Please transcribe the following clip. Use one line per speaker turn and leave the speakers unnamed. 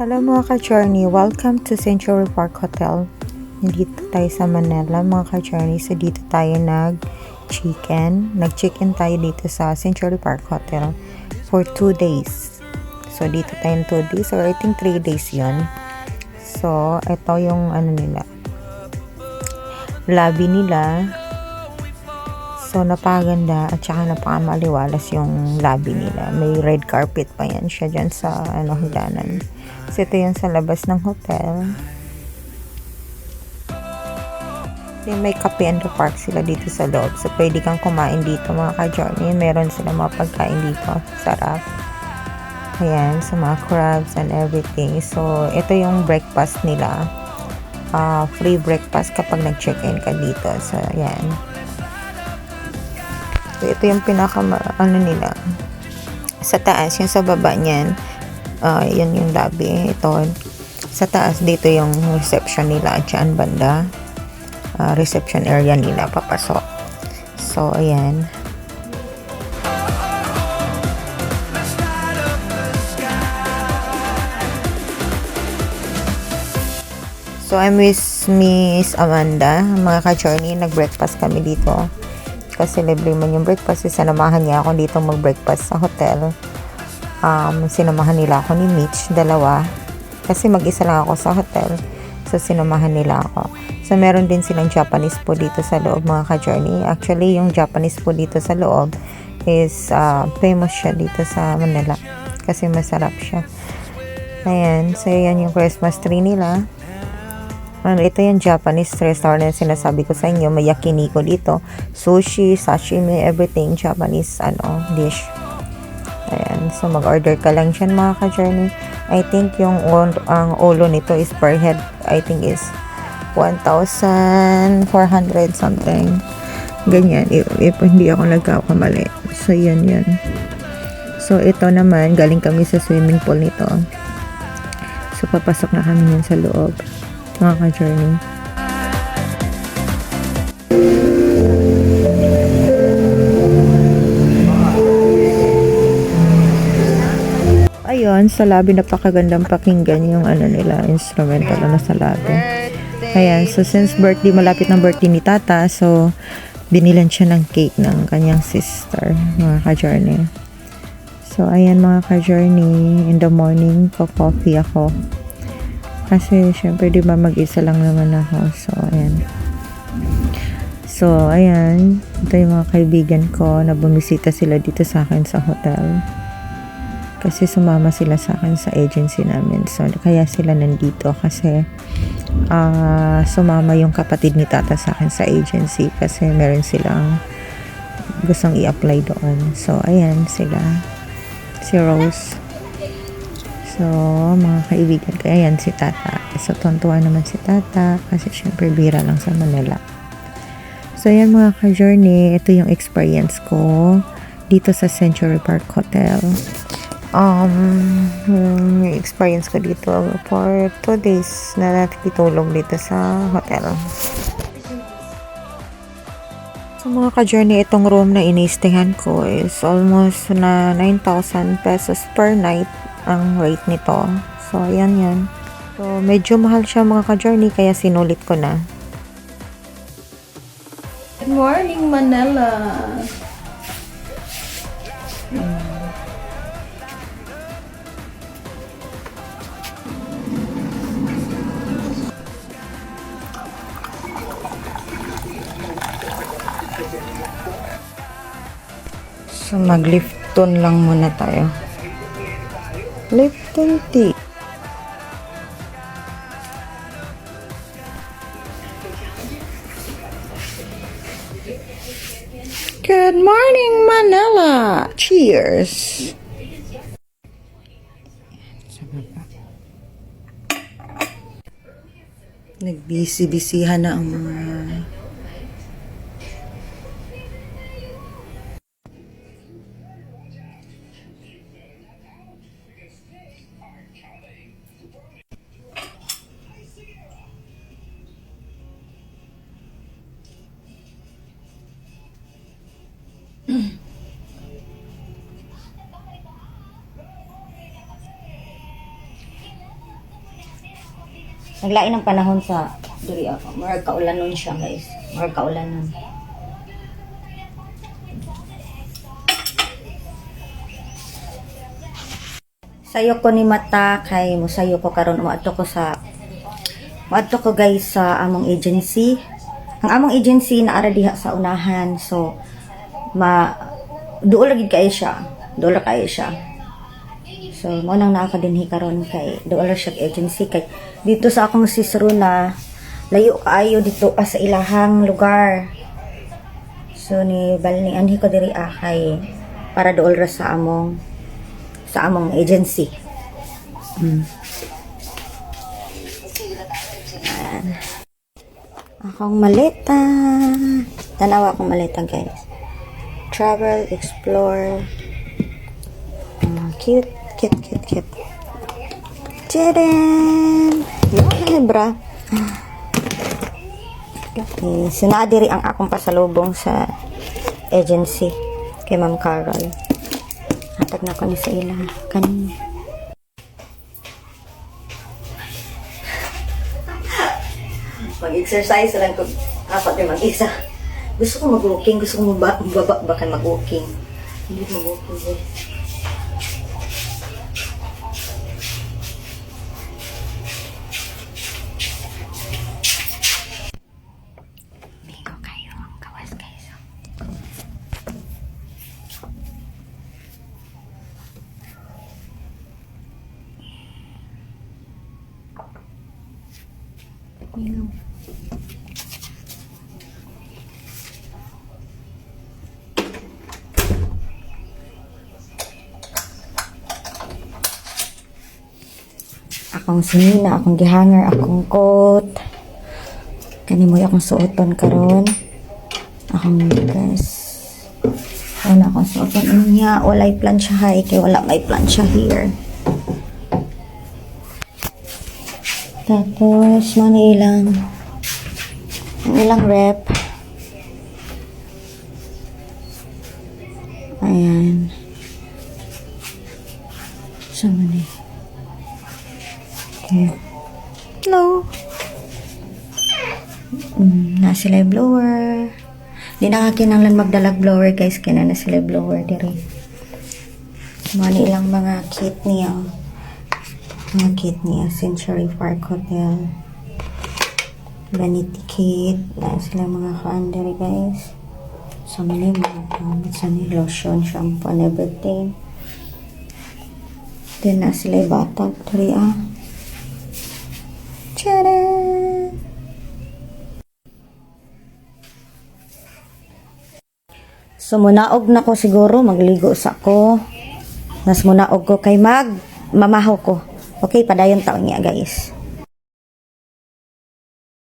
Hello mga ka-journey, welcome to Century Park Hotel. Nandito tayo sa Manila mga ka-journey. So dito tayo nag-check-in tayo dito sa Century Park Hotel for 2 days. So dito tayo 2 days or I think 3 days yon. So ito yung lobby nila. So napakaganda at saka napakamaliwalas yung lobby nila. May red carpet pa yan siya dyan sa hagdanan. So ito yung sa labas ng hotel. May Cafe and the Park sila dito sa loob. So pwede kang kumain dito mga ka-journey. Meron sila mga pagkain dito. Sarap. Ayan, sa mga crabs and everything. So ito yung breakfast nila. Free breakfast kapag nag-check-in ka dito. So ayan. So, ito yung pinaka nila. Sa taas, yung sa baba niyan. Yun yung lobby. Ito. Sa taas, dito yung reception nila. Diyan banda. Reception area nila. Papasok. So, ayan. So, I'm with Miss Amanda. Mga ka-journey, nag-breakfast kami dito. Kasi libre man yung breakfast. Sinamahan niya ako dito mag-breakfast sa hotel. Sinamahan nila ako ni Mitch, dalawa. Kasi mag-isa lang ako sa hotel. So, sinamahan nila ako. So, meron din silang Japanese food dito sa loob, mga ka-journey. Actually, yung Japanese food dito sa loob is famous siya dito sa Manila. Kasi masarap siya. Ayan. So, yan yung Christmas tree nila. Ito yung Japanese restaurant na sinasabi ko sa inyo. May yakiniku dito. Sushi, sashimi, everything. Japanese dish. Ayan. So, mag-order ka lang dyan mga ka-journey. I think yung ang ulo nito is per head. I think is 1,400 something. Ganyan. If hindi ako nagkakamali. So, yan. So, ito naman. Galing kami sa swimming pool nito. So, papasok na kami yan sa loob. Mga ka-journey. Ayun, sa lobby napakagandang pakinggan yung nila, instrumental na sa lobby. Ayan, so since malapit ng birthday ni Tata, so binilan siya ng cake ng kanyang sister, mga ka-journey. So ayan mga ka-journey, in the morning, coffee ako. Kasi, syempre, di ba, mag-isa lang naman ako. So, ayan. So, ayan. Ito yung mga kaibigan ko na bumisita sila dito sa akin sa hotel. Kasi sumama sila sa akin sa agency namin. So, kaya sila nandito. Kasi, sumama yung kapatid ni Tata sa akin sa agency. Kasi, meron silang gustong i-apply doon. So, ayan sila. Si Rose. So, mga kaibigan ko, ayan si Tata. So, tuntuan naman si Tata kasi syempre bira lang sa Manila. So, ayan mga ka-journey, ito yung experience ko dito sa Century Park Hotel. Yung experience ko dito for 2 days na natutulog dito sa hotel. So, mga ka-journey, itong room na inistahan ko is almost na 9,000 pesos per night ang rate nito. So, ayan. So, medyo mahal siya mga ka-journey, kaya sinulit ko na.
Good morning, Manila!
So, mag-Lipton lang muna tayo. Lipton tea. Good morning, Manila! Cheers! Nagbisi-bisihan na ang mga
Naglain ng panahon sa diri ako. Murag kaulanon siya, guys. Murag kaulanon. Sayo ko ni mata kay musayo ko karon moadto ko guys sa among agency. Ang among agency naara diha sa unahan. So duol lagi kayo siya. Duol kayo siya. So mo nang nakadinhi karon kay duol siya agency kay dito sa akong sisro na layo kaayo dito sa ilahang lugar. So ni balning anhi ko diri kay para duol ra sa among agency. Ayan. Akong maleta. Tanawa akong maleta, guys. Travel, explore. Cute. Tadam! Yan, bra. Okay. Sinadiri ang akong pasalubong sa agency kay Ma'am Carol. Hatag na ko ni sa ila kanina. Mag-exercise lang ko apat yung mag-isa. Gusto ko mag-walking, gusto ko magbaba baka mag-walking. Hindi mag-walking. Bigo kayo ang kawas guys. Akong sinina, akong gihanger, akong coat. Kani mo akong suoton karon. Akong dress. Wala akong suoton niya. Walay plancha hay kay wala may plancha here. Tapos mga ilang rep. Ayan. So many. Okay. Hello. Na sila blower. Di na kakinanglan magdalag blower guys. Kaya na sila blower diri. Mga ilang mga kit niya. Mga kit niya. Century Park Hotel. Vanity kit. Na sila mga kaan diri guys. So many mga gamit sa lotion, shampoo, and everything. Then na sila batag diri Tada! So munaog na ko siguro magligo sa ko. Nas munaog ko kay mamahaw ko. Okay, padayon taon niya guys.